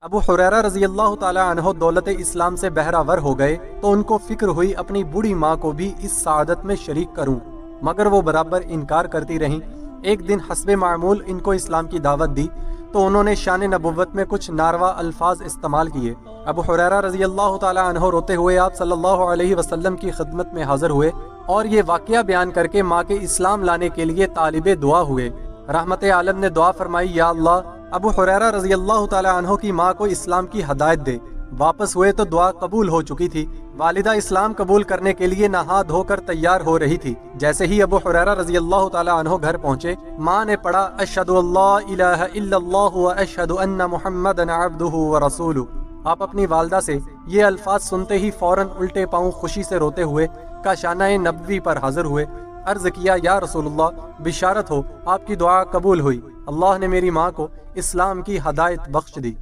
ابو حریرہ رضی اللہ تعالی عنہ دولت اسلام سے بہرہ ہو گئے تو ان کو فکر ہوئی اپنی بوڑھی ماں کو بھی اس سعادت میں شریک کروں، مگر وہ برابر انکار کرتی رہیں۔ ایک دن حسب معمول ان کو اسلام کی دعوت دی تو انہوں نے شان نبوت میں کچھ ناروا الفاظ استعمال کیے۔ ابو حریرہ رضی اللہ تعالی عنہ روتے ہوئے آپ صلی اللہ علیہ وسلم کی خدمت میں حاضر ہوئے اور یہ واقعہ بیان کر کے ماں کے اسلام لانے کے لیے طالب دعا ہوئے۔ رحمت عالم نے دعا فرمائی، یا اللہ ابو حریرہ رضی اللہ تعالی عنہ کی ماں کو اسلام کی ہدایت دے۔ واپس ہوئے تو دعا قبول ہو چکی تھی۔ والدہ اسلام قبول کرنے کے لیے نہا دھو کر تیار ہو رہی تھی۔ جیسے ہی ابو حریرہ رضی اللہ تعالی عنہ گھر پہنچے، ماں نے پڑھا اشہد اللہ الہ الا اللہ و اشہد ان محمدا عبدہ و رسولہ۔ آپ اپنی والدہ سے یہ الفاظ سنتے ہی فوراً الٹے پاؤں خوشی سے روتے ہوئے کاشانہ نبوی پر حاضر ہوئے۔ عرض کیا، یا رسول اللہ بشارت ہو، آپ کی دعا قبول ہوئی، اللہ نے میری ماں کو اسلام کی ہدایت بخش دی۔